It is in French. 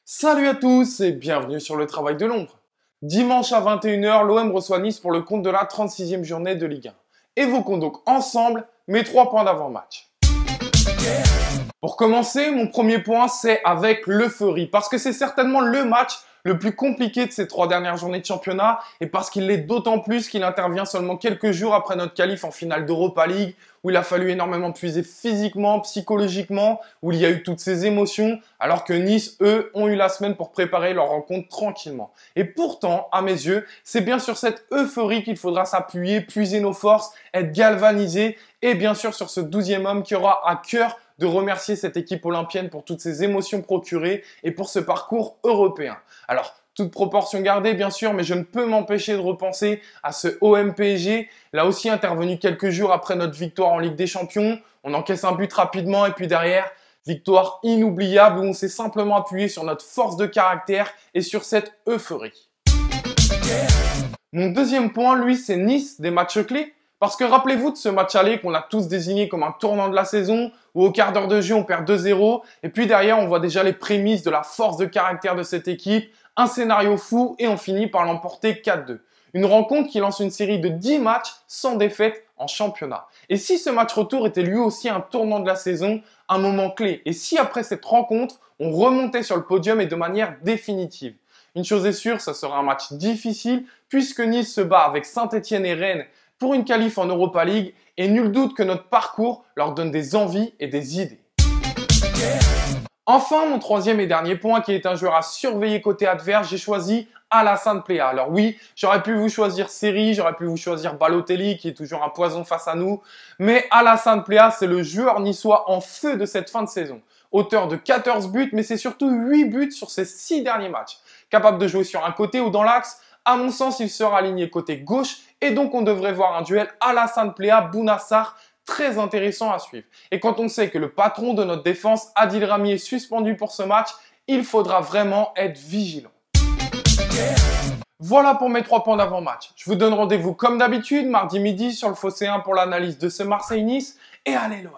Salut à tous et bienvenue sur le travail de l'ombre. Dimanche à 21h, l'OM reçoit Nice pour le compte de la 36e journée de Ligue 1. Évoquons donc ensemble mes 3 points d'avant-match. Pour commencer, mon premier point, c'est avec l'euphorie, parce que c'est certainement le match le plus compliqué de ces 3 dernières journées de championnat, et parce qu'il l'est d'autant plus qu'il intervient seulement quelques jours après notre qualif en finale d'Europa League, où il a fallu énormément puiser physiquement, psychologiquement, où il y a eu toutes ces émotions, alors que Nice, eux, ont eu la semaine pour préparer leur rencontre tranquillement. Et pourtant, à mes yeux, c'est bien sur cette euphorie qu'il faudra s'appuyer, puiser nos forces, être galvanisé, et bien sûr sur ce 12e homme qui aura à cœur de remercier cette équipe olympienne pour toutes ces émotions procurées et pour ce parcours européen. Alors, toute proportion gardée, bien sûr, mais je ne peux m'empêcher de repenser à ce OM-PSG, là aussi intervenu quelques jours après notre victoire en Ligue des Champions. On encaisse un but rapidement et puis derrière, victoire inoubliable où on s'est simplement appuyé sur notre force de caractère et sur cette euphorie. Mon deuxième point, lui, c'est Nice, des matchs clés. Parce que rappelez-vous de ce match aller qu'on a tous désigné comme un tournant de la saison, où au quart d'heure de jeu, on perd 2-0, et puis derrière, on voit déjà les prémices de la force de caractère de cette équipe, un scénario fou, et on finit par l'emporter 4-2. Une rencontre qui lance une série de 10 matchs sans défaite en championnat. Et si ce match retour était lui aussi un tournant de la saison, un moment clé, et si après cette rencontre, on remontait sur le podium et de manière définitive. Une chose est sûre, ça sera un match difficile, puisque Nice se bat avec Saint-Etienne et Rennes pour une qualif en Europa League, et nul doute que notre parcours leur donne des envies et des idées. Enfin, mon troisième et dernier point, qui est un joueur à surveiller côté adverse, j'ai choisi Alassane Plea. Alors oui, j'aurais pu vous choisir Seri, j'aurais pu vous choisir Balotelli, qui est toujours un poison face à nous, mais Alassane Plea, c'est le joueur niçois en feu de cette fin de saison. Auteur de 14 buts, mais c'est surtout 8 buts sur ces 6 derniers matchs. Capable de jouer sur un côté ou dans l'axe, à mon sens, il sera aligné côté gauche et donc on devrait voir un duel Alassane Plea-Bounassar très intéressant à suivre. Et quand on sait que le patron de notre défense, Adil Rami, est suspendu pour ce match, il faudra vraiment être vigilant. Voilà pour mes 3 points d'avant-match. Je vous donne rendez-vous comme d'habitude, mardi midi sur le Phocéen pour l'analyse de ce Marseille-Nice et allez l'OM.